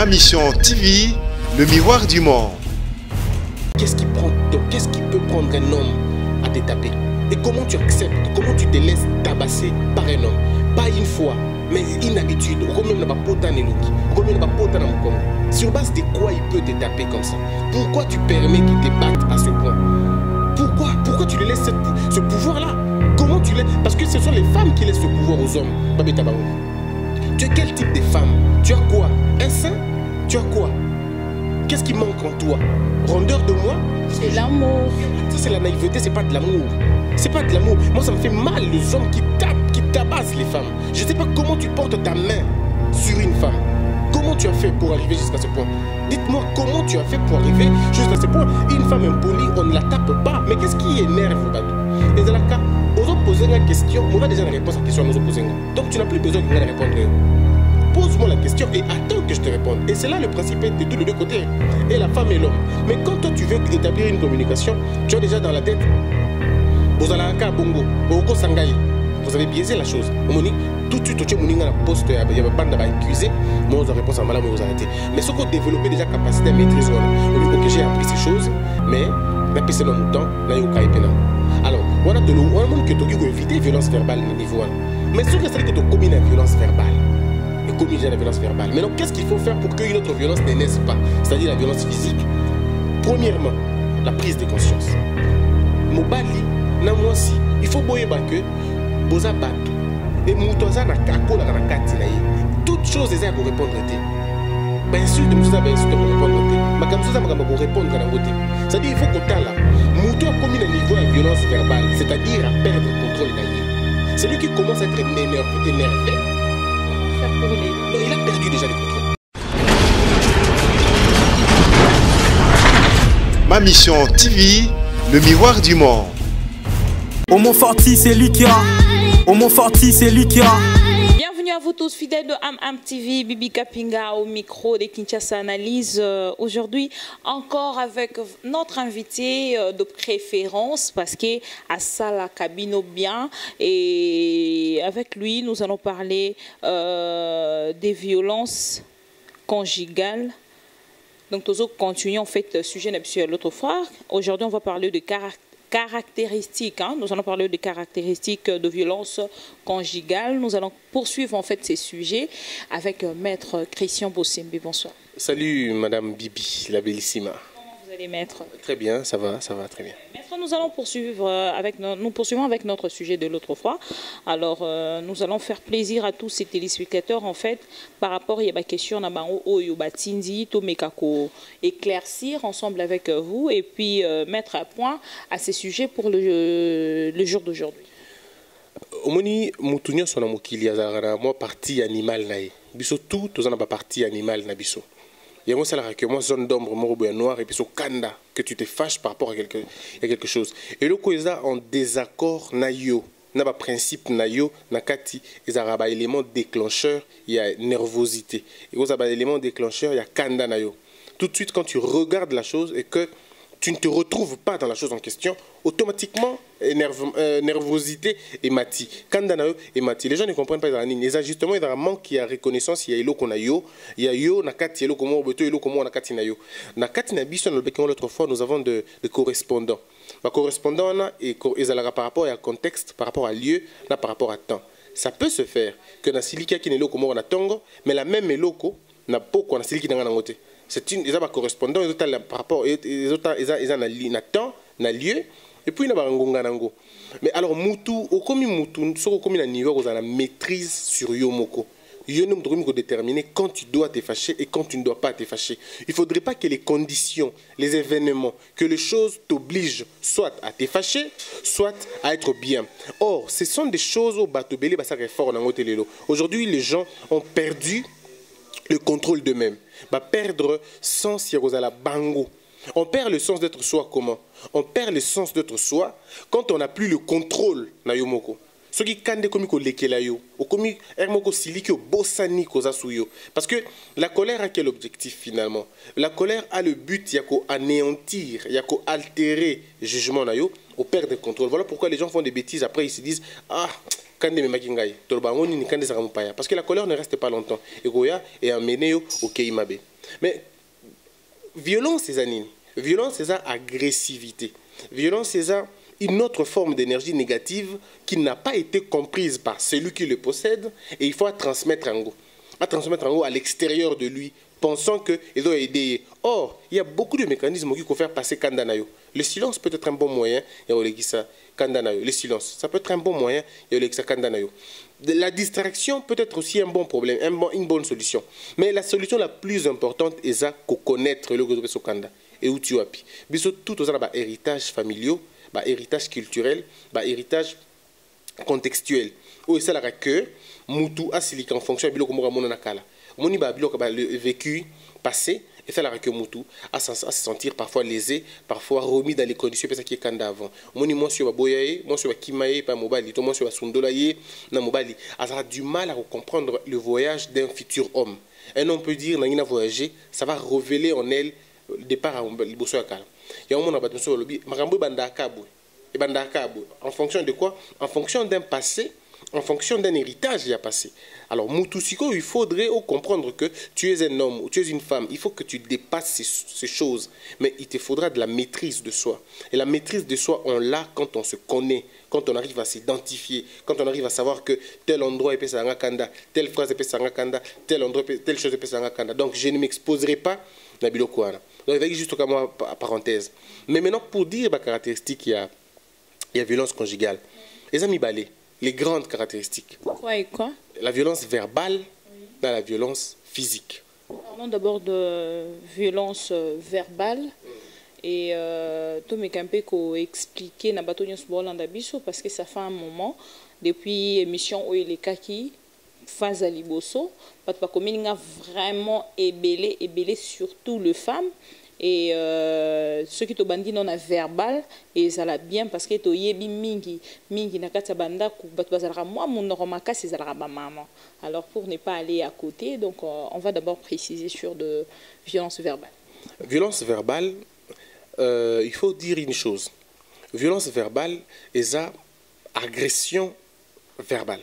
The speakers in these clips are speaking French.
Ma mission TV, le miroir du monde. Qu'est-ce qui peut prendre un homme à te taper? Et comment tu acceptes, comment tu te laisses tabasser par un homme? Pas une fois, mais une habitude. Sur base de quoi il peut te taper comme ça? Pourquoi tu permets qu'il te batte à ce point? Pourquoi tu lui laisses ce pouvoir-là? Comment tu laisses? Parce que ce sont les femmes qui laissent ce pouvoir aux hommes. Tu es quel type de femme? Tu as quoi? Un sein? Tu as quoi? Qu'est-ce qui manque en toi? Rondeur de moi? C'est l'amour. Ça, c'est la naïveté, c'est pas de l'amour. C'est pas de l'amour. Moi, ça me fait mal, les hommes qui tapent, qui tabassent les femmes. Je sais pas comment tu portes ta main sur une femme. Comment tu as fait pour arriver jusqu'à ce point? Dites-moi comment tu as fait pour arriver jusqu'à ce point. Une femme impolie, on ne la tape pas. Mais qu'est-ce qui énerve, Badou? Et dans le cas, on va poser la question, on a déjà la réponse à la question à nous opposer. Donc tu n'as plus besoin de me répondre. Pose-moi la question et attends que je te réponde. Et c'est là le principe de tous les deux côtés. Et la femme et l'homme. Mais quand toi tu veux établir une communication, tu as déjà dans la tête vous avez biaisé la chose. Tout de suite, tu as un poste, il y a pas de accusé, moi je réponds à malade, vous arrêtez. Mais ce qu'on développe déjà capacité à maîtriser, ok, j'ai appris ces choses, mais la piste dans mon temps, là il y a un alors, on a de l'eau, on a monde que tu as évité la violence verbale au niveau 1. Mais ce que c'est que tu as commis la violence verbale. Et commis la violence verbale. Mais donc, qu'est-ce qu'il faut faire pour qu'une autre violence ne naisse pas? C'est-à-dire la violence physique. Premièrement, la prise de conscience. Mobali, na moi aussi, il faut boyer que boza batou. Et moutoza na kakola na kati na ye. Toutes choses elles pour répondre té. Bien sûr de nous bien sûr pour répondre té. Ma comme ça ma pour répondre na côté. C'est-à-dire il faut qu'on tala. Mouto a commis un niveau de violence verbale, c'est-à-dire à perdre le contrôle na ye. Celui qui commence à être énervé. Non, il a perdu déjà le contrôle. Ma mission TV, le miroir du monde. Au Mont Forti, c'est lui qui a. Au Mont Forti, c'est lui qui a. Bienvenue à vous tous fidèles de AM TV, Bibi Kapinga au micro de Kinshasa Analyse. Aujourd'hui, encore avec notre invité de préférence, parce que à ça la cabine bien. Et avec lui, nous allons parler des violences conjugales. Donc, nous allons continuer en fait le sujet de l'autre fois. Aujourd'hui, on va parler de caractéristiques. Nous allons parler des caractéristiques de violence conjugale. Nous allons poursuivre en fait ces sujets avec Maître Christian Bossembe. Bonsoir. Salut Madame Bibi, la bellissima. Comment vous allez, Maître? Très bien, ça va très bien. Maître, nous allons poursuivre nous poursuivons avec notre sujet de l'autre fois. Alors, nous allons faire plaisir à tous ces téléspectateurs en fait par rapport à la question éclaircir ensemble avec vous et puis mettre à point à ces sujets pour le jour d'aujourd'hui. Omoni mutunyo sona mokili azara moi partie animale nae. Biso tout tozana ba partie animale na biso. Il y a ça que moi zone d'ombre morobo noir et puis so kanda que tu te fâches par rapport à quelque chose. Et le koza en désaccord nayo. Na ba principe nayo nakati ezara ba élément déclencheur, il y a nervosité. Et koza ba élément déclencheur, il y a kanda nayo. Tout de suite quand tu regardes la chose et que tu ne te retrouves pas dans la chose en question, automatiquement, nervosité et mati. Kandanayo et mati. Les gens ne comprennent pas les ajustements, il y a un manque, il y a reconnaissance, il y a ilo qu'on a yo, il y a yo, nakati, ilo komo, beto, ilo komo, nakati na yo. Nakati na biso, l'autre fois, nous avons de correspondants. Les correspondants, ils ont par rapport à contexte, par rapport à lieu, par rapport à temps. Ça peut se faire que dans Silika qui n'est lo komo, on a tongo, mais la même eloko, n'a pas qu'on a Siliki dans la c'est une ils ont correspondant ils ont par rapport ils ont temps na lieu et puis ils ont nango mais alors mutu au comme mutu so comme na niveau vous avez maîtrise sur yomoko yo ne doit déterminer quand tu dois te fâcher et quand tu ne dois pas te fâcher. Il faudrait pas que les conditions, les événements, que les choses t'obligent soit à te fâcher, soit à être bien. Or, ce sont des choses au bateau belé basa fort dans l'hôtel. Aujourd'hui, les gens ont perdu le contrôle d'eux-mêmes. Perdre sens la bango. On perd le sens d'être soi comment? On perd le sens d'être soi quand on n'a plus le contrôle na yomoko. Ce qui kande komi ko lekela yo, o komi ermoko siliki o bossani koza suyo. Parce que la colère a quel objectif finalement? La colère a le but yako anéantir, yako altérer jugement na yo, au perdre le contrôle. Voilà pourquoi les gens font des bêtises après ils se disent ah Kande me makingai, tolobango ni kande saramupaya. Parce que la colère ne reste pas longtemps. Et goya et amené au keimabe. Mais violence c'est anine. Violence c'est ça agressivité. Violence c'est ça une autre forme d'énergie négative qui n'a pas été comprise par celui qui le possède et il faut la transmettre en gros. À transmettre en gros à l'extérieur de lui, pensant qu'il doit aider. Or, il y a beaucoup de mécanismes qui peuvent faire passer Kandanayo. Le silence peut être un bon moyen, le silence, ça peut être un bon moyen, la distraction peut être aussi un bon problème, une bonne solution. Mais la solution la plus importante est ça, connaître le groupe Kanda. Et où tu appuies. Tout aux héritage familial, héritage culturel, héritage contextuel. Où est-ce que Moutou a en fonction de le vécu passé et faire la que Moutou à se sentir parfois lésé, parfois remis dans les conditions qui est Kanda avant. Moi sur Boyaye, moi sur Kimaye, pas Mobali, moi sur Sundolaye, na Mobali, a du mal à comprendre le voyage d'un futur homme. Un homme peut dire n'a voyagé, ça va révéler en elle le départ à Liboso Akala. Il y a un moment où on a lobby, Marambo Bandakabu. Et Bandakabu, en fonction de quoi? En fonction d'un passé, en fonction d'un héritage qui a passé. Alors, Moutousiko, il faudrait comprendre que tu es un homme ou tu es une femme. Il faut que tu dépasses ces choses. Mais il te faudra de la maîtrise de soi. Et la maîtrise de soi, on l'a quand on se connaît, quand on arrive à s'identifier, quand on arrive à savoir que tel endroit est Pesanga Kanda, telle phrase est Pesanga Kanda, tel endroit, telle chose est Pesanga Kanda. Donc, je ne m'exposerai pas à Nabilo Kouana. Donc, il va juste comme moi, parenthèse. Mais maintenant, pour dire ma caractéristique, il y a violence conjugale. Les amis balais. Les grandes caractéristiques. Quoi et quoi? La violence verbale, oui. Dans la violence physique. Parlons d'abord de violence verbale. Et tout me campé qu'on expliquer na bateau parce que ça fait un moment depuis l'émission où il est kaki phase à liboso pas de comme il a vraiment ébélé surtout les femmes. Et ceux qui te bandit non verbal et ça l'a bien parce que to yebi mingi na kata banda ku bazalra moi mon normaka c'est zalra maman. Alors pour ne pas aller à côté, donc on va d'abord préciser sur de violence verbale. Violence verbale, il faut dire une chose. Violence verbale et ça agression verbale.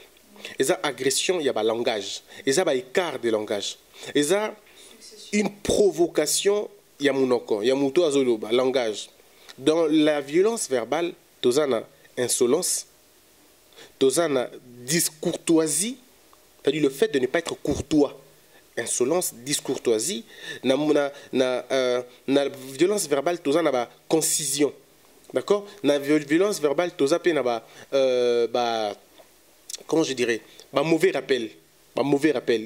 Et ça agression il y a langage. Et ça écart de langage. Et ça une provocation. Yamunoko, Yamuto Azoloba, langage. Dans la violence verbale, Tozana insolence, Tozana discourtoisie, c'est-à-dire le fait de ne pas être courtois. Insolence, discourtoisie, na violence verbale, Tozana concision. D'accord? Na violence verbale, Tozana comment je dirais, mauvais rappel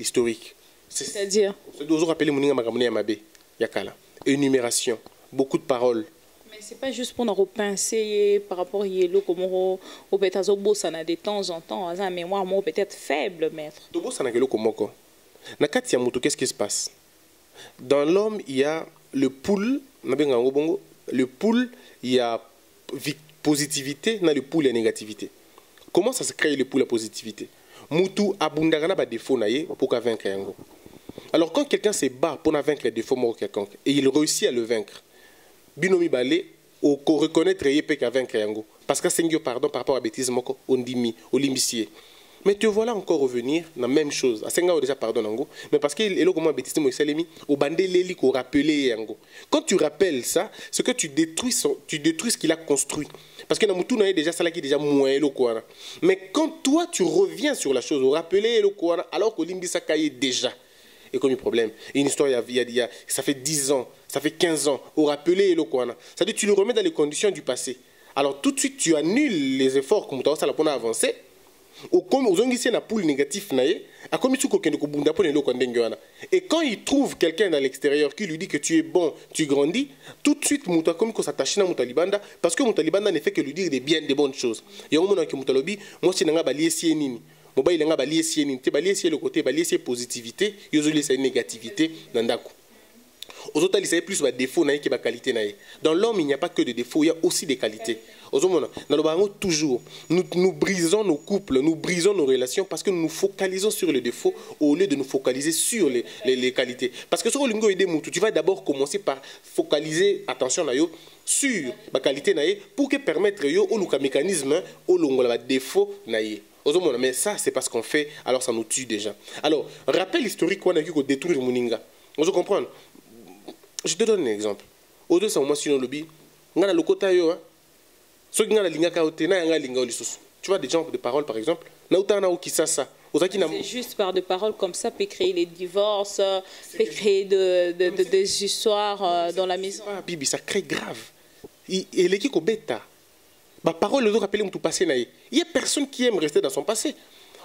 historique. C'est-à-dire? C'est toujours rappeler Mouninga Magamounia Mabe, Yakala. Énumération, beaucoup de paroles. Mais c'est pas juste pour nous repenser par rapport à Yelo, comme on peut être de temps en temps, à une mémoire peut-être faible, maître. Qu'est-ce qui se passe? Dans l'homme, il y a le pool, il y a positivité, dans le pool, il y a négativité. Comment ça se crée le pool, la positivité? Moutou abundagana ba défaut pour qu'à vaincre yango. Alors quand quelqu'un se bat pour vaincre les défauts de quelqu'un et il réussit à le vaincre, binomi balé ou qu'on reconnaître yepé qu'à vaincre yango parce que c'est pardon par rapport à bêtise moko ondimi au limicier. Mais te voilà encore revenir dans la même chose. Asenga déjà pardon yango, mais parce qu'il est là comment bêtise mo salemi au bandé leli ko rappeler yango. Quand tu rappelles ça, c'est que tu détruis ce qu'il a construit. Parce que dans Moutou déjà ça là qui déjà moins le quoi. Mais quand toi tu reviens sur la chose, au rappeler le quoi alors que limbi ça caillé déjà. Et comme il y a problème, une histoire, ça fait 10 ans, ça fait 15 ans, au rappeler le Kouana. C'est-à-dire tu le remets dans les conditions du passé. Alors tout de suite, tu annules les efforts comme tu as avancé. Et quand il trouve quelqu'un dans l'extérieur qui lui dit que tu es bon, tu grandis, tout de suite, il s'attache à Moutalibanda parce que Moutalibanda ne fait que lui dire des bonnes choses. Il y a un moment qui Moutalobi, moi, c'est un balier Moba il a balié le côté balié positivité, yozoli c'est négativité nandako. Aux autres il plus de défauts naï que de qualité naï. Dans l'homme il n'y a pas que de défauts, il y a aussi des qualités. Aux autres dans le barango toujours nous brisons nos couples, nous brisons nos relations parce que nous nous focalisons sur les défauts au lieu de nous focaliser sur les qualités. Parce que sur le lingo et des mots, tu vas d'abord commencer par focaliser attention naïo sur la qualité naï pour que permettre yo au mécanisme au longo la défaut naï. Mais ça, c'est parce qu'on fait, alors ça nous tue déjà. Alors, rappel historique qu'on a vu qu'on détruire Mouninga. Vous comprenez? Je te donne un exemple. Au-delà de ça, moi, si on lobby, on a le quota, ceux qui ont la ligne tu vois des gens de parole, par exemple, c'est juste par des paroles comme ça peut créer les divorces, peut créer des histoires dans la maison. Bibi, ça crée grave. Et l'équipe au bêta. Ma parole, le rappeler tout passé. Il n'y a personne qui aime rester dans son passé.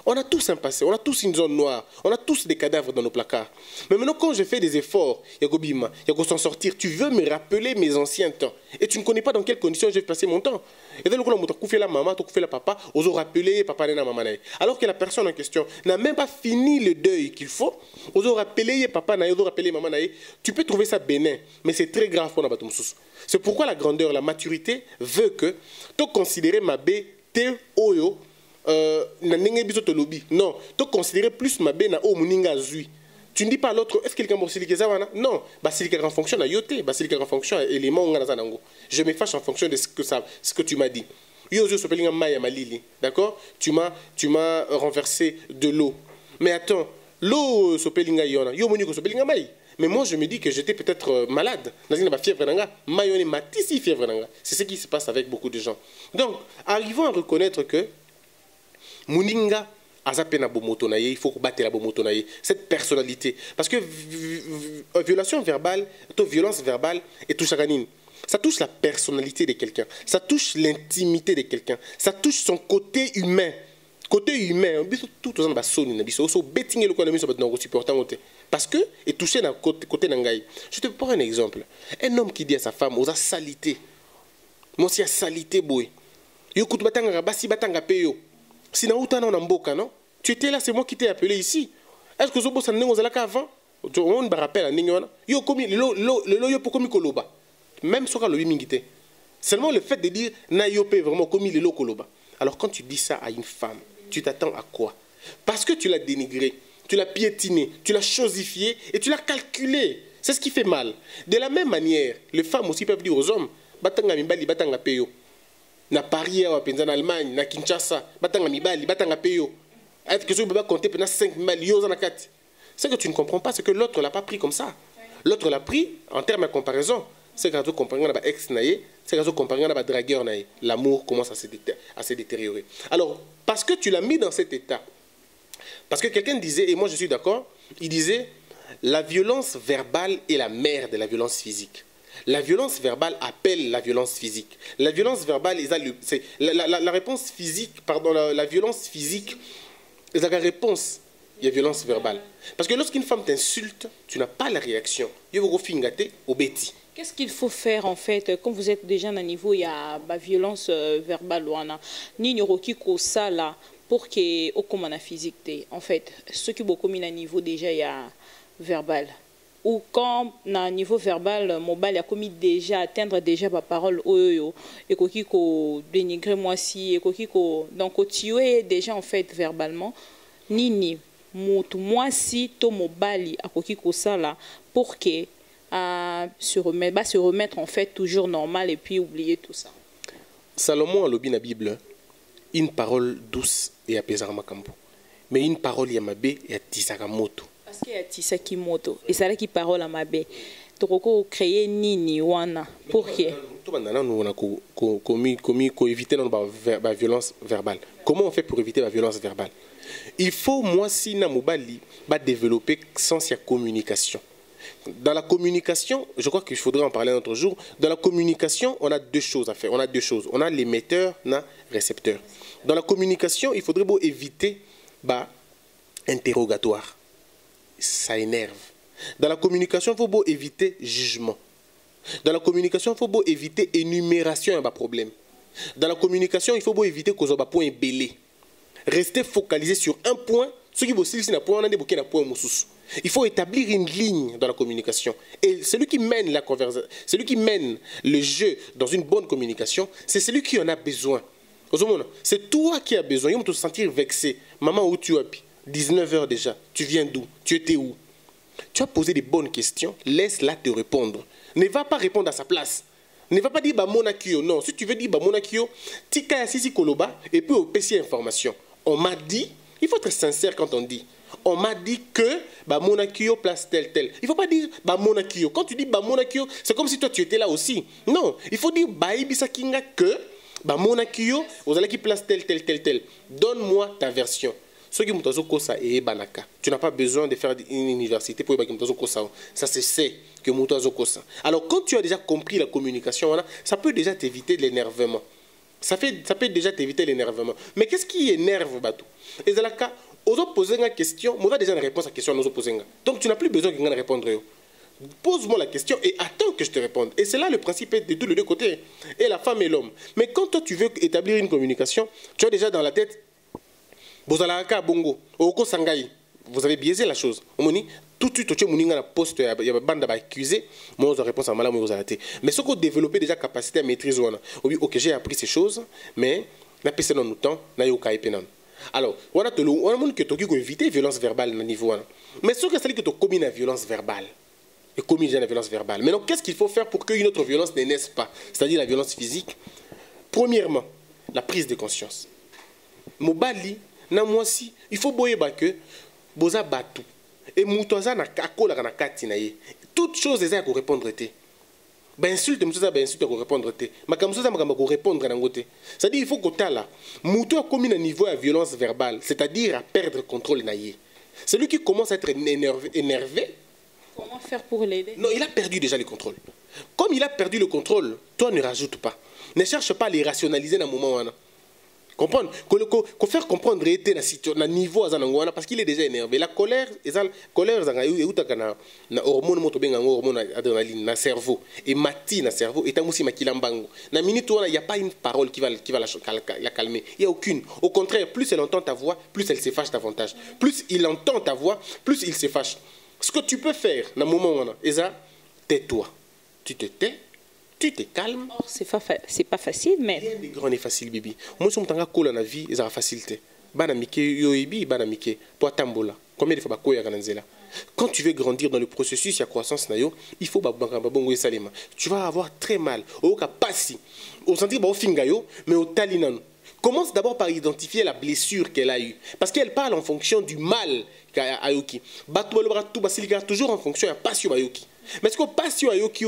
On a tous un passé, on a tous une zone noire, on a tous des cadavres dans nos placards. Mais maintenant, quand je fais des efforts, Yagobima, Yago s'en sortir, tu veux me rappeler mes anciens temps. Et tu ne connais pas dans quelles conditions j'ai passé mon temps. Et dès que tu as fait la maman, tu as fait la papa, tu as rappelé papa et maman. Alors que la personne en question n'a même pas fini le deuil qu'il faut, tu as rappelé papa, tu as rappelé maman. Tu peux trouver ça bénin, mais c'est très grave pour nous. C'est pourquoi la grandeur, la maturité veut que tu considères ma bé, te oyo, non, tu considères plus ma bé na o muninga zui. Tu ne dis pas à l'autre, est-ce que quelqu'un va s'il non, si quelqu'un fonctionne à yoté, si quelqu'un fonctionne à élément, je me fâche en fonction de ce que tu m'as dit. D'accord? Tu m'as renversé de l'eau. Mais attends, l'eau sopelinga yona, yo moniko sopelinga mai. Mais moi, je me dis que j'étais peut-être malade. C'est ce qui se passe avec beaucoup de gens. Donc, arrivons à reconnaître que Mouninga, il faut battre la bomotonaye. Cette personnalité. Parce que violation verbale, violence verbale et tout ça, ça touche la personnalité de quelqu'un. Ça touche l'intimité de quelqu'un. Ça touche son côté humain. Côté humain, tout le monde parce que et touché dans côté nangai. Je te prends un exemple. Un homme qui dit à sa femme, "Osa salité." Moi si a salité boy. Yo kutu batanga basi batanga peyo. Si na utana na mboka non? Tu étais là, c'est moi qui t'ai appelé ici. Est-ce que zobo sanengo zalaka avant? On me rappelle ningona. Yo komi lo yo pokomi koloba. Même soka lo mingité. Seulement le fait de dire na yo pe vraiment komi le lo koloba. Alors quand tu dis ça à une femme, tu t'attends à quoi? Parce que tu l'as dénigré, tu l'as piétiné, tu l'as chosifié et tu l'as calculé. C'est ce qui fait mal. De la même manière, les femmes aussi peuvent dire aux hommes, batanga mibali, batanga peyo. Na Paris, en Allemagne, na Kinshasa, batanga mibali, batanga peyo. Est-ce que je peux compter pendant 5 millions en akati? Ce que tu ne comprends pas, c'est que l'autre ne l'a pas pris comme ça. L'autre l'a pris en termes de comparaison. C'est quand tu compares avec ex naïe, c'est quand tu compares avec dragueur naïe. L'amour commence à se détériorer. Alors, parce que tu l'as mis dans cet état, parce que quelqu'un disait, et moi je suis d'accord, il disait, la violence verbale est la mère de la violence physique. La violence verbale appelle la violence physique. La violence verbale, c'est la réponse physique, pardon, la violence physique, c'est la réponse. Il y a violence verbale. Parce que lorsqu'une femme t'insulte, tu n'as pas la réaction. Il faut fingater au bêtis. Qu'est-ce qu'il faut faire en fait quand vous êtes déjà à un niveau, il y a la violence verbale, ni nyoroki ko ça là pour que au comme la physique en fait, ce qui beaucoup mis à niveau déjà il y a verbal. Ou quand à un niveau verbal, mobile il a commis déjà atteindre déjà ma parole et koki ko dénigrer moi si et koki ko donc tu es déjà en fait verbalement ni moi si to mobile a koki ko ça là pour que se remettre en fait toujours normal et puis oublier tout ça. Salomon a lobby na Bible, une parole douce et apaisera makambo. Mais une parole yamabe et atisaka moto. Parce qu'il y a tisaki moto et ça là qui parole à mabe. Toko créer nini wana pour que tout bandana nous on a éviter la violence verbale. Comment on fait pour éviter la violence verbale? Il faut moi si na mobali ba développer sans la communication. Dans la communication, je crois qu'il faudrait en parler un autre jour. Dans la communication, on a deux choses à faire. On a deux choses. On a l'émetteur, on a récepteur. Dans la communication, il faudrait éviter interrogatoire. Ça énerve. Dans la communication, il faut éviter jugement. Dans la communication, il faut éviter énumération d'un problème. Dans la communication, il faut éviter qu'on ait un point belé. Rester focalisé sur un point. Ce qui est point, il faut établir une ligne dans la communication. Et celui qui mène la conversation, celui qui mène le jeu dans une bonne communication, c'est celui qui en a besoin. C'est toi qui as besoin. Il faut te sentir vexé. Maman, où tu es? 19 h déjà. Tu viens d'où? Tu étais où? Tu as posé des bonnes questions. Laisse-la te répondre. Ne va pas répondre à sa place. Ne va pas dire monakio. Non, si tu veux dire monakio, tika sisi koloba et puis au PC information. On m'a dit, il faut être sincère quand on dit. On m'a dit que bah, Monakio place tel. Il ne faut pas dire bah, Monakio. Quand tu dis bah, Monakio, c'est comme si toi tu étais là aussi. Non, il faut dire bah, Ibisa Kinga que bah, Monakio, vous allez qui place tel. Donne-moi ta version. Ce qui est et banaka. Tu n'as pas besoin de faire une université pour ça se sait que Kosa. Alors quand tu as déjà compris la communication, ça peut déjà t'éviter de l'énervement. Ça peut déjà t'éviter l'énervement. Mais qu'est-ce qui énerve Batou? Et c'est là que aux autres poser une question, moi j'ai déjà une réponse à la question à nous poser. Donc tu n'as plus besoin de répondre. Pose-moi la question et attends que je te réponde. Et c'est là le principe de tous les deux côtés. Et la femme et l'homme. Mais quand toi tu veux établir une communication, tu as déjà dans la tête Bozalaka bongo, oko sangai. Vous avez biaisé la chose. Tout de suite, tu as un poste, il y a une bande d'accusés, moi, je réponds à mal, vous avez. Mais ce qu'on développé déjà capacité à maîtriser, ok, j'ai appris ces choses, mais la personne dans le temps, n'a pas eu peine. Alors, on a que éviter la violence verbale au niveau. Mais ce que ça dit que tu commis la violence verbale. Et commis la violence verbale. Maintenant, qu'est-ce qu'il faut faire pour qu'une autre violence ne naisse pas? C'est-à-dire la violence physique. Premièrement, la prise de conscience. Mobali, na moi si, il faut boyer que boza batu. Et moutoza na kakola na kati na ye. Toutes choses eza ko répondre té. Ba insulte moutoza ba insulte ko répondre té. Makamoutoza makamba ko répondre na ngoté. C'est-à-dire il faut que tala mouto a commis un niveau de violence verbale, c'est-à-dire à perdre contrôle na ye. Celui qui commence à être énervé. Comment faire pour l'aider? Non, il a perdu déjà le contrôle. Comme il a perdu le contrôle, toi ne rajoute pas. Ne cherche pas à les rationaliser dans le moment où comprendre qu'on faire comprendre était na niveau azanangwana parce qu'il est déjà énervé. La colère zanga na hormone moto benga hormone adrénaline na cerveau et mati na cerveau et tamusi makilambango. Na minute il y a pas une parole qui va la calmer. Il y a aucune. Au contraire, plus elle entend ta voix, plus elle se fâche davantage. Plus il entend ta voix, plus il se fâche. Ce que tu peux faire dans le moment où Eza, tais-toi. Tu te tais. Tu te calmes. Oh, c'est pas facile, mais. Rien de grand et facile, Bibi. Moi, je suis en train de vie, ils ont facilité. Banamike, yoibi, banamike, pour tambola. Combien de fois bakoya kananzela? Quand tu veux grandir dans le processus, il y a croissance nayo, il faut babongo salima. Tu vas avoir très mal. Au cas passi. Au sentir ba fingayo, mais au talinano. Commence d'abord par identifier la blessure qu'elle a eue. Parce qu'elle parle en fonction du mal qu'a Ayoki. Toujours en fonction de la passion Ayoki. Mais ce que passion Ayoki,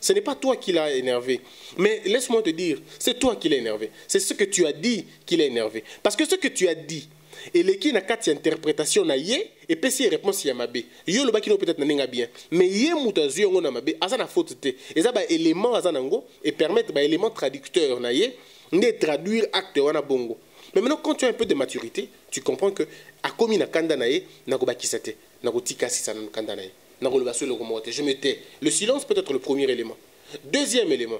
ce n'est pas toi qui l'as énervé. Mais laisse-moi te dire, c'est toi qui l'as énervé. C'est ce que tu as dit qui l'a énervé. Parce que ce que tu as dit, et les qui n'a qu'à interprétation na yé et puis si réponse ya mabe yo le baki no peut-être n'enga bien mais yé mutazu ngo na mabe azana faute te et ça ba élément azanango et permettre ba élément traducteur na yé de traduire acte wana bongo. Mais maintenant quand tu as un peu de maturité tu comprends que a commis na kanda na yé na ko bakisate na ko tikasi sana kanda na yé na ko le baso le komote je me tais. Le silence peut être le premier élément. Deuxième élément,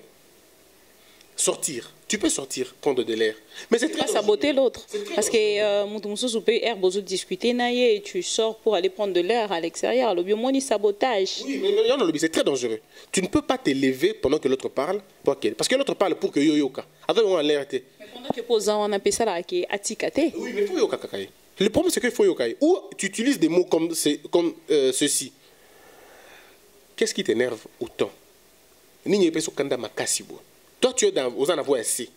sortir. Tu peux sortir, prendre de l'air. Mais c'est pas saboter l'autre. Parce que Moutoumoussou peut discuter et tu sors pour aller prendre de l'air à l'extérieur. Le biomoni sabotage. Oui, mais c'est très dangereux. Tu ne peux pas te lever pendant que l'autre parle. Parce que l'autre parle pour que yo-yoka. Attends, on alerte. Mais pendant que posant, on appelle ça là, qui est atikate. Oui, mais il faut yoka kakaï. Le problème, c'est qu'il faut yoka. Ou tu utilises des mots comme ceci. Qu'est-ce qui t'énerve autant? Ni peso kanda makasibo. Toi, tu es dans aux voix assez.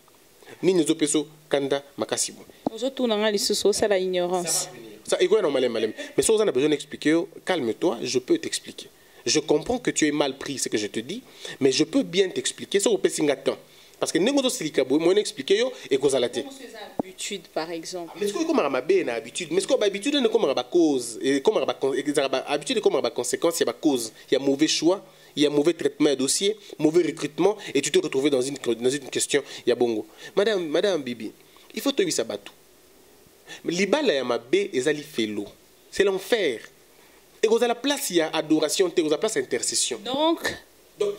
Ni ne peso kanda makasibo. Aujourd'hui, on a l'issue la ignorance. Ça est normal, malem. Mais si on a besoin d'expliquer, calme-toi, je peux t'expliquer. Je comprends que tu es mal pris ce que je te dis, mais je peux bien t'expliquer. Ça, on peut s'ingater. Parce que nengozo silikabo, moi n'expliquer yo et cause à la tête. Habitude, par exemple. Mais ce que comme ma bien habitude, mais ce que habitude ne comme ma cause et comme ma habitude comme ma conséquence, il y a cause, il y a mauvais choix. Il y a mauvais traitement de dossier, mauvais recrutement, et tu te retrouves dans une question, il y a bongo. Madame Bibi, il faut te dire ça batou. L'ibala ya mabe ezali felo. C'est l'enfer. Et à la place, il y a adoration, à la place, intercession. Donc,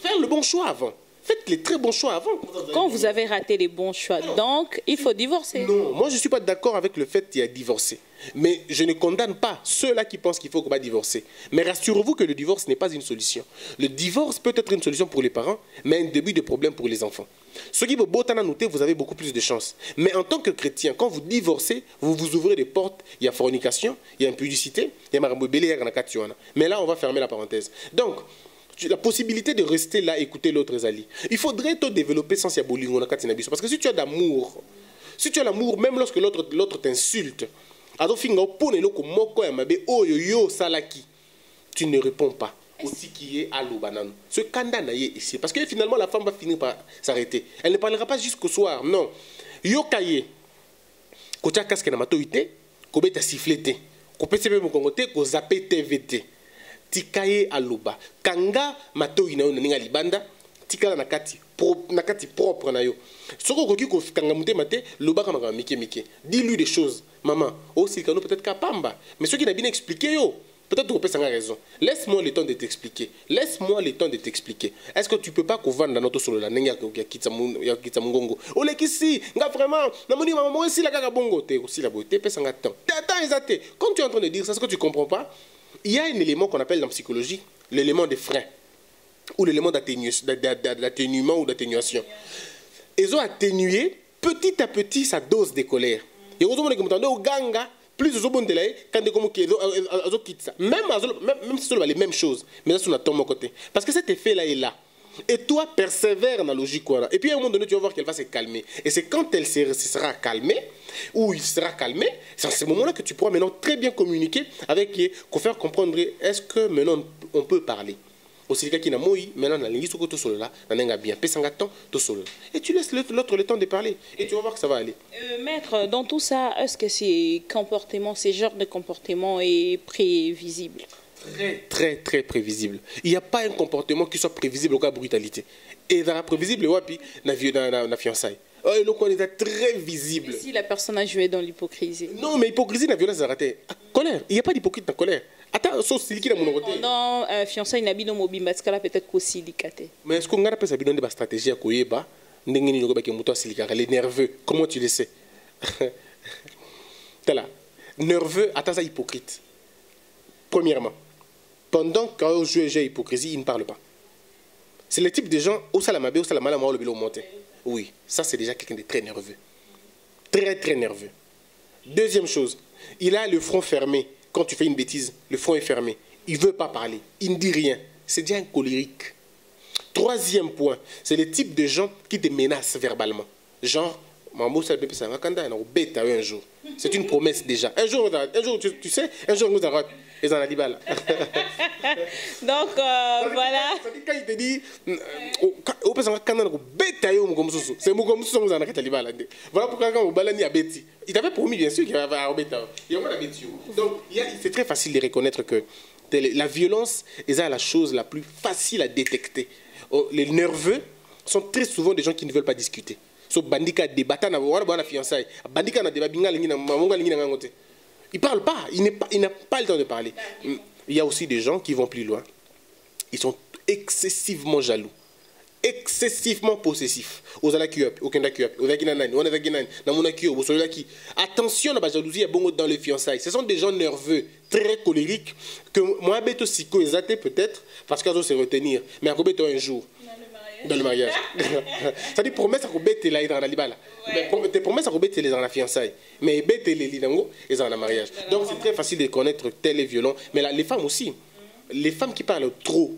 faire le bon choix avant. Faites les très bons choix avant. Quand vous avez raté les bons choix, donc il faut divorcer. Non, moi je ne suis pas d'accord avec le fait qu'il y a divorcé. Mais je ne condamne pas ceux-là qui pensent qu'il faut qu'on va divorcer. Mais rassurez-vous que le divorce n'est pas une solution. Le divorce peut être une solution pour les parents, mais un début de problème pour les enfants. Ce qui vous noter, vous avez beaucoup plus de chance. Mais en tant que chrétien, quand vous divorcez, vous vous ouvrez des portes. Il y a fornication, il y a impudicité, il y a marambobélé, il y a. Mais là, on va fermer la parenthèse. Donc, la possibilité de rester là, écouter l'autre Zali. Il faudrait te développer sans yabolingo na katina biso. Parce que si tu as d'amour, Si tu as l'amour, même lorsque l'autre t'insulte, tu ne réponds pas. Aussi qui est à l'Obanan. Ce candidat ici. Parce que finalement, la femme va finir par s'arrêter. Elle ne parlera pas jusqu'au soir. Non. Yokaye. Kocha casque na matoite. Kobe ta sifflete. Kope sebe mukongote. Ko zape TVT. Tikaye à l'Oba. Kanga matoi na yo na ninga libanda. Tikala nakati propre na yo. Soko koki ko kanga mute mate. L'Oba kama mike. Dis-lui des choses. Maman. Aussi kano peut-être kapamba. Mais ce qui n'a bien expliqué yo. Peut-être que tu as raison. Laisse-moi le temps de t'expliquer. Laisse-moi le temps de t'expliquer. Est-ce que tu ne peux pas vendre dans notre solo la nenga ya mungongo? Ole kisi, nga vraiment, na moni maman aussi la gaga bongo te aussi la beauté pesa nga temps. Attends exaté. Quand tu es en train de dire ça, ce que tu comprends pas, il y a un élément qu'on appelle dans la psychologie l'élément de frein ou l'élément d'atténuement ou d'atténuation. Ils ont atténué petit à petit sa dose de colère. Et heureusement que au ganga plus de zones de là, quand de comme qui quitte ça, même si c'est les mêmes choses, mais ça sur ton côté, parce que cet effet là est là. Et toi persévère dans la logique quoi. Et puis à un moment donné tu vas voir qu'elle va se calmer. Et c'est quand elle se sera calmée ou il sera calmé, c'est à ce moment-là que tu pourras maintenant très bien communiquer avec qui, qu'on faire comprendre est-ce que maintenant on peut parler. Aussi les gars qui n'a moi maintenant la ligne sur côté solo là, n'enga bien, pesanga temps tout solo. Et tu laisses l'autre le temps de parler et tu vas voir que ça va aller. Maître, dans tout ça, est-ce que ces comportements, ces genres de comportements est prévisible? Très prévisible. Il n'y a pas un comportement qui soit prévisible au cas de brutalité. Et dans la prévisible, wapi na fiançailles. Le coin est très visible. Et si la personne a joué dans l'hypocrisie? Non, mais hypocrisie, la violence, c'est raté. Colère, il n'y a pas d'hypocrite dans la colère. Attends, sauf si qui est mon côté. Non, fiançailles n'a pas mobile, parce qu'elle a peut-être aussi silicaté. Mais est-ce qu'on a pas besoin de stratégie à Koyeba? N'engeni n'yoba qui muto silicare, les nerveux. Comment tu le sais? T'es là, nerveux, attends ça hypocrite. Premièrement, pendant quand j'ai hypocrisie, il ne parle pas. C'est le type de gens au salamabé, au salamala, moi le bilo monté. Oui, ça c'est déjà quelqu'un de très nerveux. Très nerveux. Deuxième chose, il a le front fermé. Quand tu fais une bêtise, le front est fermé. Il ne veut pas parler. Il ne dit rien. C'est déjà un colérique. Troisième point, c'est le type de gens qui te menacent verbalement. Genre, un jour. C'est une promesse déjà. Un jour tu sais, un jour nous arrête. Et en a dit balle. Donc voilà. Quand il te dit, voilà pourquoi quand on a bêti. Il t'avait promis bien sûr qu'il va avoir donc c'est très facile de reconnaître que la violence est la chose la plus facile à détecter. Les nerveux sont très souvent des gens qui ne veulent pas discuter. So bandika débattant na wana fiançailles. Bandika na débat binga lingi na mamonga lingi na ngote. Il parle pas, il n'a pas le temps de parler. Il y a aussi des gens qui vont plus loin. Ils sont excessivement jaloux, excessivement possessifs. Attention à la jalousie dans les fiançailles. Ce sont des gens nerveux, très colériques, que moi, peut-être, parce qu'ils vont se retenir, mais à un jour. Dans le mariage. Ça dit promesse à bête là dans la libala. Tes promesses à bête les dans la fiançailles. Mais bête les lidango et dans le mariage. Donc c'est très facile de connaître tel est violent. Mais là, les femmes aussi. Les femmes qui parlent trop,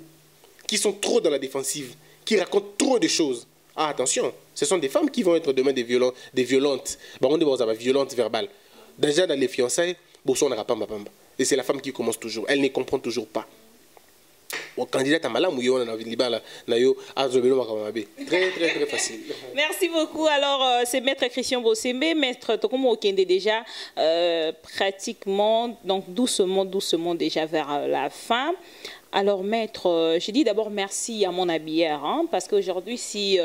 qui sont trop dans la défensive, qui racontent trop de choses. Ah attention, ce sont des femmes qui vont être demain des violentes. Bon, on est violentes verbales. Déjà dans les fiançailles, on n'a pas pamba. Et c'est la femme qui commence toujours. Elle ne comprend toujours pas. Candidat à Malam ou Yon très facile. Merci beaucoup. Alors, c'est Maître Christian Bossembe, Maître Tokomo Okende déjà pratiquement, donc doucement déjà vers la fin. Alors, Maître, je dis d'abord merci à mon habilleur, hein, parce qu'aujourd'hui, si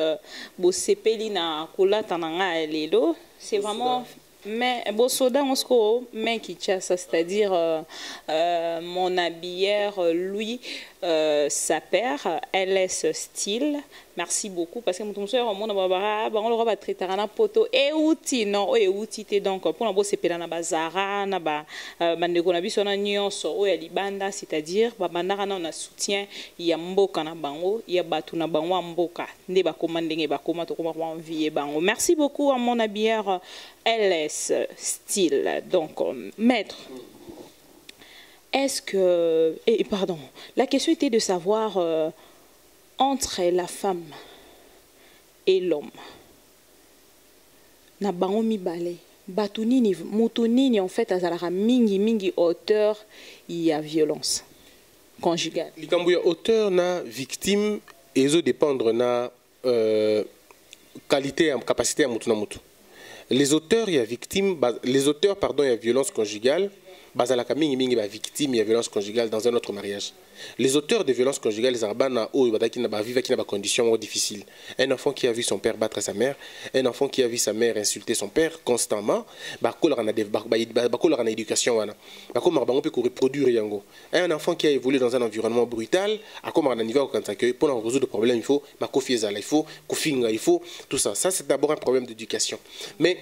Bossepelina Kula Tananga Lelo, c'est vraiment... Mais Bosoda Mosco, mais qui c'est-à-dire mon habilleur, lui, sa paire, LS Style. Merci beaucoup parce que mon soeur, on va traiter un poto et outil, non, et outil, donc pour la bosse c'est pédana bazara, na ba bandekonabi sona nyonso o ya libanda, c'est-à-dire babandaka na soutien ya mboka na bango, ya batu na bango mboka, nde ba komandenge ba koma to koma envier bango. Merci beaucoup à mon habilleur LS Style. Donc maître, est-ce que pardon, la question était de savoir entre la femme et l'homme, na bango mibale bato nini moto nini en fait azalaka mingi auteur ya violence conjugale. Likambo ya auteur na victime ezo dépendre na qualité et capacité à mutu na mutu. Les auteurs ya victime les auteurs pardon ya violence conjugale bazalaka mingi ba victime ya violence conjugale dans un autre mariage. Les auteurs de violence conjugale les arbana o badaki na ba vivre qui na ba conditions difficiles. Un enfant qui a vu son père battre sa mère, un enfant qui a vu sa mère insulter son père constamment, ba kolora na éducation wana. Ba komara bango pe ko reproduire yango. Un enfant qui a évolué dans un environnement brutal, a komara na niveau quand que pour résoudre le problème il faut ba kofiezala, il faut kofinga, il faut tout ça. Ça c'est d'abord un problème d'éducation. Mais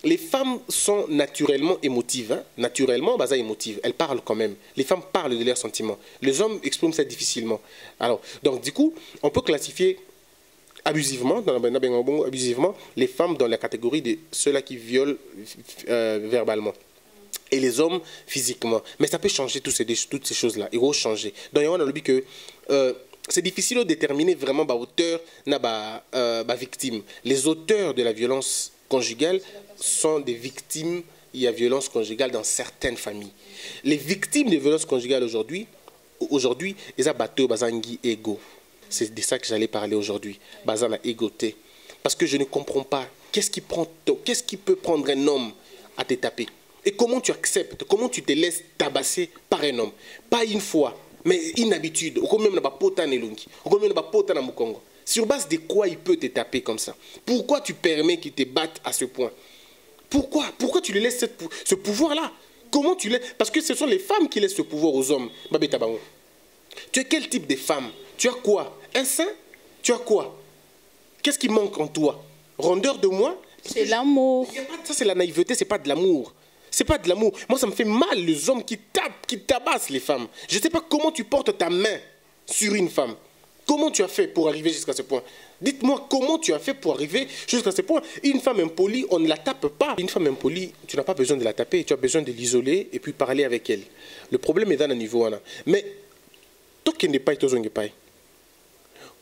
les femmes sont naturellement émotives. Hein? Naturellement, baza émotives. Elles parlent quand même. Les femmes parlent de leurs sentiments. Les hommes expriment ça difficilement. Alors, donc du coup, on peut classifier abusivement, abusivement les femmes dans la catégorie de ceux-là qui violent verbalement. Et les hommes physiquement. Mais ça peut changer toutes ces choses-là. Il faut changer. Donc, on a le but que c'est difficile de déterminer vraiment auteur na victime. Les auteurs de la violence conjugale sont des victimes, il y a violence conjugale dans certaines familles. Les victimes de violence conjugale aujourd'hui, ils ont battu bazangi ego. C'est de ça que j'allais parler aujourd'hui. Bazana égoté. Parce que je ne comprends pas qu'est-ce qui peut prendre un homme à te taper. Et comment tu acceptes, comment tu te laisses tabasser par un homme. Pas une fois, mais une habitude. Sur base de quoi il peut te taper comme ça? Pourquoi tu permets qu'il te batte à ce point? Pourquoi tu lui laisses ce pouvoir-là? Comment tu laisses? Parce que ce sont les femmes qui laissent ce pouvoir aux hommes. Tu es quel type de femme? Tu as quoi? Un sein? Tu as quoi? Qu'est-ce qui manque en toi? Rondeur de moi? C'est l'amour. Ça, c'est la naïveté, c'est pas de l'amour. C'est pas de l'amour. Moi, ça me fait mal, les hommes qui tapent, qui tabassent les femmes. Je ne sais pas comment tu portes ta main sur une femme. Comment tu as fait pour arriver jusqu'à ce point? Dites-moi comment tu as fait pour arriver jusqu'à ce point. Une femme impolie, on ne la tape pas. Une femme impolie, tu n'as pas besoin de la taper, tu as besoin de l'isoler et puis parler avec elle. Le problème est dans le niveau. Mais, toi qui n'es pas,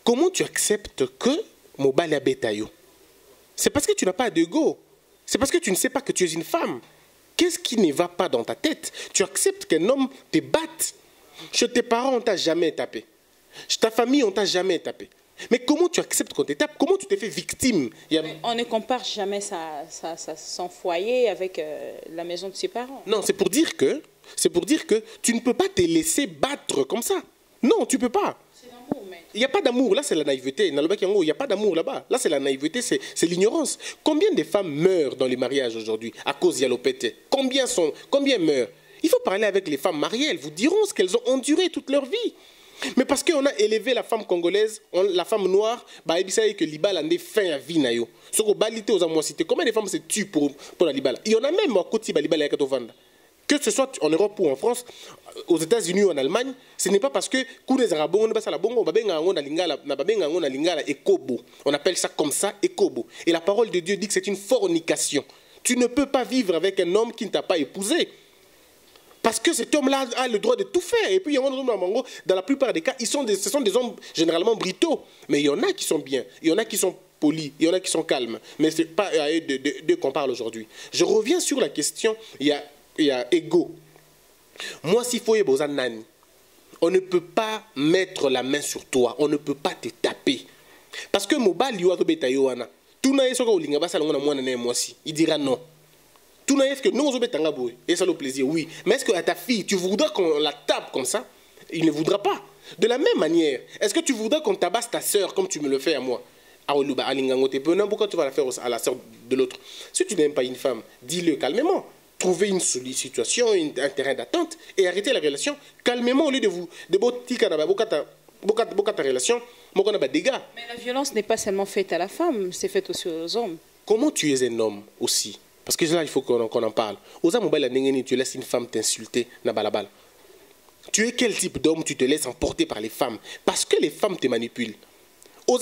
comment tu acceptes que Mobali a bétaillot? C'est parce que tu n'as pas d'ego. C'est parce que tu ne sais pas que tu es une femme. Qu'est-ce qui ne va pas dans ta tête? Tu acceptes qu'un homme te batte. Chez tes parents, on ne t'a jamais tapé. Chez ta famille, on ne t'a jamais tapé. Mais comment tu acceptes qu'on te tape? Comment tu te fais victime? On ne compare jamais son foyer avec la maison de ses parents. Non, c'est pour dire que tu ne peux pas te laisser battre comme ça. Non, tu ne peux pas. C'est l'amour, mais... Il n'y a pas d'amour, là c'est la naïveté. Il n'y a pas d'amour là-bas. Là c'est la naïveté, c'est l'ignorance. Combien de femmes meurent dans les mariages aujourd'hui à cause d'Yalopete? Combien meurent? Il faut parler avec les femmes mariées, elles vous diront ce qu'elles ont enduré toute leur vie. Mais parce qu'on a élevé la femme congolaise, la femme noire, bah il que Libala a fin à vie nayo. Ce qu'on balite aux amoisités. Combien de femmes se tuent pour la Libala? Il y en a même à côté de Libala que ce soit en Europe ou en France, aux États-Unis ou en Allemagne, ce n'est pas parce que on appelle ça comme ça ekobo. Et la parole de Dieu dit que c'est une fornication. Tu ne peux pas vivre avec un homme qui ne t'a pas épousé. Parce que cet homme-là a le droit de tout faire. Et puis, dans la plupart des cas, ce sont des hommes généralement brutaux. Mais il y en a qui sont bien, il y en a qui sont polis, il y en a qui sont calmes. Mais ce n'est pas à eux d'eux qu'on parle aujourd'hui. Je reviens sur la question, il y a ego. Moi, s'il faut y avoir nani, on ne peut pas mettre la main sur toi, on ne peut pas te taper. Parce que Mobali Yoa Betayoana, tout n'a pas il dira non. Tout n'a que nous, et ça le plaisir, oui. Mais est-ce que à ta fille, tu voudras qu'on la tape comme ça? Il ne voudra pas. De la même manière, est-ce que tu voudras qu'on tabasse ta soeur comme tu me le fais à moi? Pourquoi tu vas la faire à la soeur de l'autre? Si tu n'aimes pas une femme, dis-le calmement. Trouvez une situation, un terrain d'attente et arrêtez la relation calmement au lieu de vous ta relation. Mais la violence n'est pas seulement faite à la femme, c'est faite aussi aux hommes. Comment tu es un homme aussi? Parce que là, il faut qu'on en parle. Tu laisses une femme t'insulter. Tu es quel type d'homme? Tu te laisses emporter par les femmes? Parce que les femmes te manipulent. Il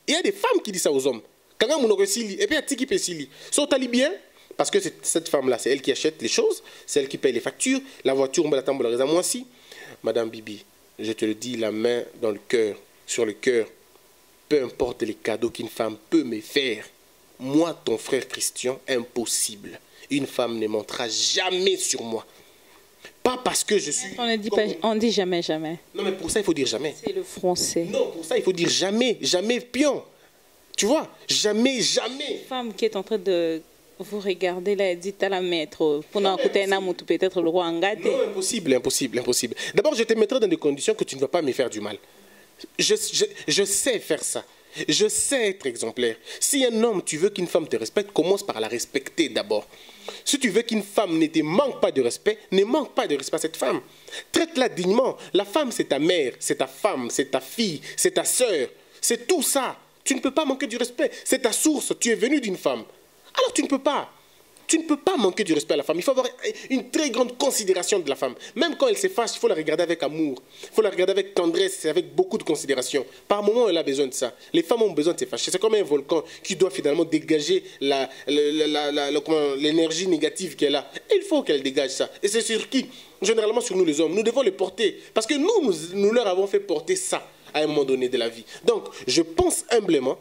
y a des femmes qui disent ça aux hommes. Et puis, il y a des bien. Parce que cette femme-là, c'est elle qui achète les choses, c'est elle qui paye les factures, la voiture, on va l'attendre à moi aussi. Madame Bibi, je te le dis, la main dans le cœur, sur le cœur, peu importe les cadeaux qu'une femme peut me faire, moi, ton frère Christian, impossible. Une femme ne montera jamais sur moi. Pas parce que je suis... On dit jamais, jamais. Non, mais pour ça, il faut dire jamais. C'est le français. Non, pour ça, il faut dire jamais, jamais pion. Tu vois, jamais, jamais. Une femme qui est en train de vous regarder là, elle dit à la maître, pour nous écouter un amour, peut-être le roi en gâté. Non, impossible, impossible, impossible. D'abord, je te mettrai dans des conditions que tu ne vas pas me faire du mal. Je sais faire ça. Je sais être exemplaire. Si un homme, tu veux qu'une femme te respecte, commence par la respecter d'abord. Si tu veux qu'une femme ne te manque pas de respect, ne manque pas de respect à cette femme. Traite-la dignement. La femme, c'est ta mère, c'est ta femme, c'est ta fille, c'est ta sœur. C'est tout ça. Tu ne peux pas manquer du respect. C'est ta source. Tu es venu d'une femme. Alors tu ne peux pas. Tu ne peux pas manquer du respect à la femme. Il faut avoir une très grande considération de la femme. Même quand elle se fâche, il faut la regarder avec amour. Il faut la regarder avec tendresse et avec beaucoup de considération. Par moment, elle a besoin de ça. Les femmes ont besoin de se fâcher. C'est comme un volcan qui doit finalement dégager l'énergie négative qu'elle a. Et il faut qu'elle dégage ça. Et c'est sur qui? Généralement sur nous les hommes. Nous devons les porter. Parce que nous leur avons fait porter ça à un moment donné de la vie. Donc, je pense humblement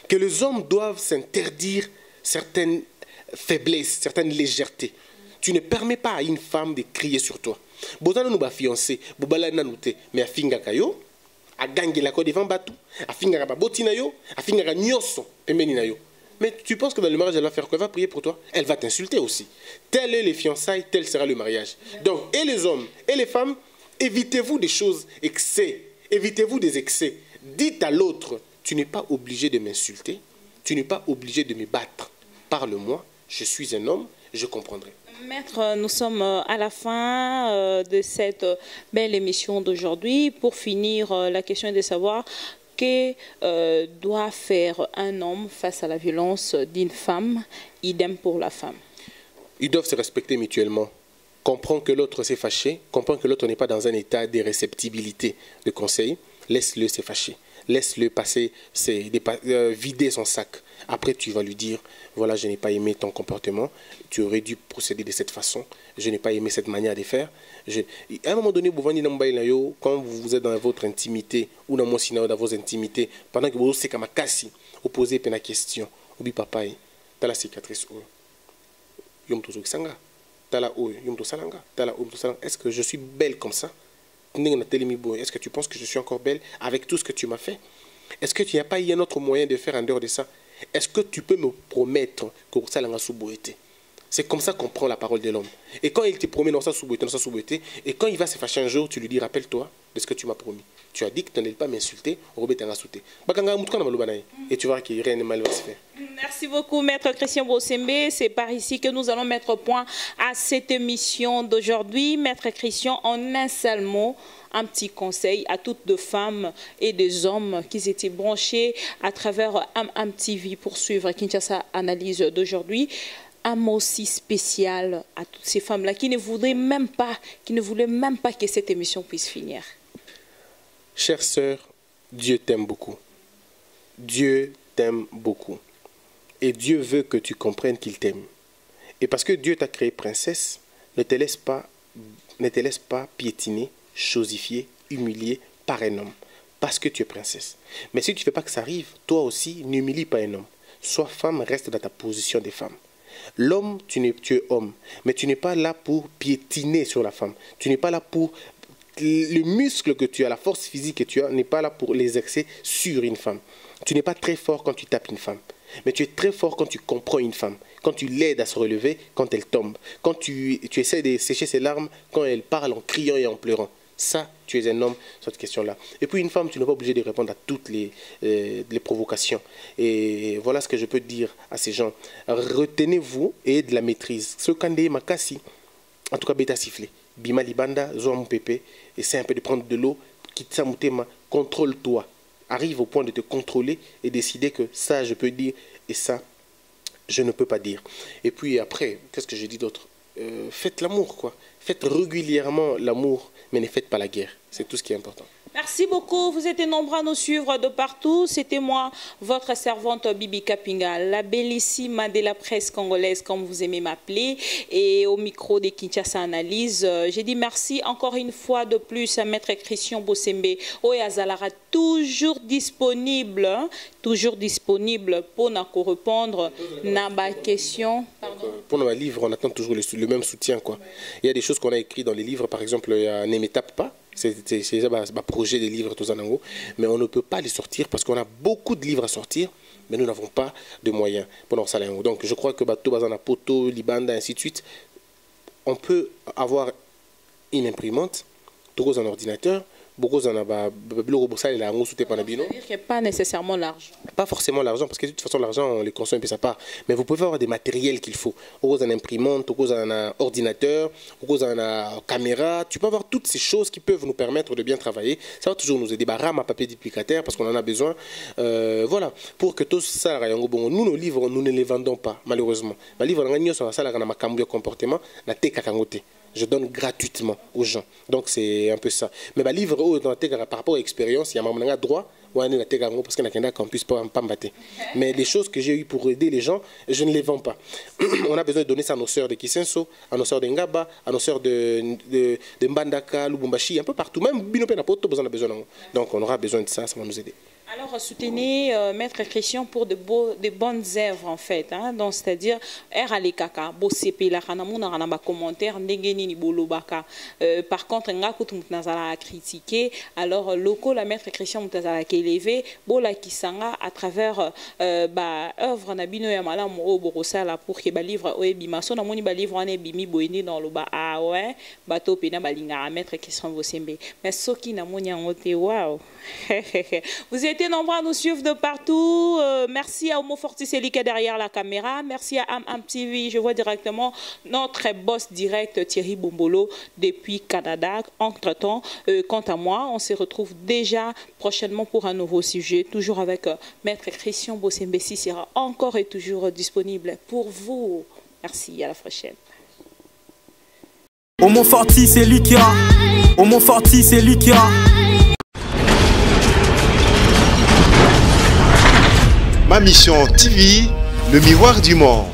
que les hommes doivent s'interdire certaines faiblesses, certaines légèretés. Tu ne permets pas à une femme de crier sur toi. Bozana nous ba fiancé, bobala nanute, mais a finga kayo, a gangi la ko devant batu, a finga ba botina yo, a finga nyoso pembeni na yo. Mais tu penses que dans le mariage elle va faire quoi? Elle va prier pour toi? Elle va t'insulter aussi. Telles est les fiançailles, tel sera le mariage. Donc, et les hommes et les femmes, évitez-vous des choses excès, évitez-vous des excès. Dites à l'autre, tu n'es pas obligé de m'insulter, tu n'es pas obligé de me battre. Parle-moi, je suis un homme, je comprendrai. Maître, nous sommes à la fin de cette belle émission d'aujourd'hui. Pour finir, la question est de savoir que doit faire un homme face à la violence d'une femme, idem pour la femme. Ils doivent se respecter mutuellement. Comprends que l'autre s'est fâché, comprends que l'autre n'est pas dans un état de réceptibilité de conseil, laisse-le se fâcher. Laisse-le passer, vider son sac. Après, tu vas lui dire, voilà, je n'ai pas aimé ton comportement, tu aurais dû procéder de cette façon, je n'ai pas aimé cette manière de faire. À un moment donné, quand vous êtes dans votre intimité, ou dans vos intimités, pendant que vous êtes comme Kassi, vous posez une question, oui, papa, tu as la cicatrice. Est-ce que je suis belle comme ça? Est-ce que tu penses que je suis encore belle avec tout ce que tu m'as fait? Est-ce que tu n'y a pas eu un autre moyen de faire en dehors de ça? Est-ce que tu peux me promettre que ça l'a sous-boité? C'est comme ça qu'on prend la parole de l'homme. Et quand il te promet dans sa sous-boité, et quand il va se fâcher un jour, tu lui dis, rappelle-toi de ce que tu m'as promis. Tu as dit que tu n'allais pas m'insulter, et tu vois qu'il rien de mal va se faire. Merci beaucoup, Maître Christian Bosembe. C'est par ici que nous allons mettre point à cette émission d'aujourd'hui. Maître Christian, en un seul mot, un petit conseil à toutes les femmes et des hommes qui étaient branchés à travers AmTV pour suivre Kinshasa Analyse d'aujourd'hui. Un mot aussi spécial à toutes ces femmes-là qui ne voulaient même pas que cette émission puisse finir. Chère sœur, Dieu t'aime beaucoup. Dieu t'aime beaucoup. Et Dieu veut que tu comprennes qu'il t'aime. Et parce que Dieu t'a créée princesse, ne te laisse pas piétiner, chosifier, humilier par un homme. Parce que tu es princesse. Mais si tu ne veux pas que ça arrive, toi aussi, n'humilie pas un homme. Sois femme, reste dans ta position de femme. L'homme, tu es homme. Mais tu n'es pas là pour piétiner sur la femme. Tu n'es pas là pour... Le muscle que tu as, la force physique que tu as, n'est pas là pour les exercer sur une femme. Tu n'es pas très fort quand tu tapes une femme. Mais tu es très fort quand tu comprends une femme, quand tu l'aides à se relever, quand elle tombe, quand tu essaies de sécher ses larmes, quand elle parle en criant et en pleurant. Ça, tu es un homme sur cette question-là. Et puis une femme, tu n'es pas obligé de répondre à toutes les provocations. Et voilà ce que je peux dire à ces gens. Retenez-vous et de la maîtrise. Ce kandé makasi, en tout cas bêta sifflé. Bima libanda, zoa mon pépé, essaie un peu de prendre de l'eau, quitte sa moutema, contrôle-toi. Arrive au point de te contrôler et décider que ça, je peux dire, et ça, je ne peux pas dire. Et puis après, qu'est-ce que je dis d'autre? Faites l'amour, quoi. Faites régulièrement l'amour, mais ne faites pas la guerre. C'est tout ce qui est important. Merci beaucoup. Vous étiez nombreux à nous suivre de partout. C'était moi, votre servante Bibi Kapinga, la bellissime de la presse congolaise, comme vous aimez m'appeler, et au micro de Kinshasa Analyse. J'ai dit merci encore une fois de plus à Maître Christian Bosembe Oyazalara, toujours disponible pour nous répondre à ma question. Pour nos livres, on attend toujours le même soutien, quoi. Il y a des choses qu'on a écrites dans les livres, par exemple, il y a Ne me tape pas. C'est un projet de livres, mais on ne peut pas les sortir parce qu'on a beaucoup de livres à sortir, mais nous n'avons pas de moyens pour nos salaires. Donc je crois que Bato, Bazana, Poto, Libanda, ainsi de suite, on peut avoir une imprimante, un ordinateur, beaucoup de pas nécessairement l'argent. Pas forcément l'argent, parce que de toute façon l'argent on les consomme et ça part. Mais vous pouvez avoir des matériels qu'il faut. Un imprimante, un ordinateur, une caméra. Tu peux avoir toutes ces choses qui peuvent nous permettre de bien travailler. Ça va toujours nous aider. RAM à papier duplicataire parce qu'on en a besoin. Voilà. Pour que tout ça, nous nos livres, nous ne les vendons pas malheureusement. Ma livre, comportement, je donne gratuitement aux gens. Donc c'est un peu ça. Mais ma livre par rapport à l'expérience, il y a un droit parce qu'on puisse pas m'battre. Mais les choses que j'ai eues pour aider les gens, je ne les vends pas. On a besoin de donner ça à nos sœurs de Kisenso, à nos sœurs de Ngaba, à nos sœurs de Mbandaka, Lubumbashi, un peu partout. Même Binope Napoto, on a besoin. Donc on aura besoin de ça, ça va nous aider. Alors, soutenez Maître Christian pour de bonnes œuvres, en fait. Hein? Donc, c'est-à-dire, Kaka, Bosepe, la Hanamuna, Hanaba commentaire, Negeni, Bolobaka. Par contre, Ngakout Moutnazala a critiqué. Alors, loco, la Maître Christian Moutnazala qui est élevé, Bola Kisanga, à travers œuvre Nabino Yamala, Moro Borosala, pour que livre Oebima. Son amoni livre en Ebimi, Boeni dans le bas. Ah ouais, Bato Pena Balinga, Maître Christian Vosembe. Mais Soki Namonia Ngote, waouh! Vous êtes nombreux à nous suivre de partout. Merci à Omo Forticelli qui est derrière la caméra. Merci à Am TV. Je vois directement notre boss direct Thierry Bombolo depuis Canada. Entre-temps, quant à moi, on se retrouve déjà prochainement pour un nouveau sujet. Toujours avec Maître Christian Bossembessi sera encore et toujours disponible pour vous. Merci, à la prochaine. Omo Forti, c'est lui qui a. Omo Forti, c'est lui qui a. Ma mission TV, le miroir du monde.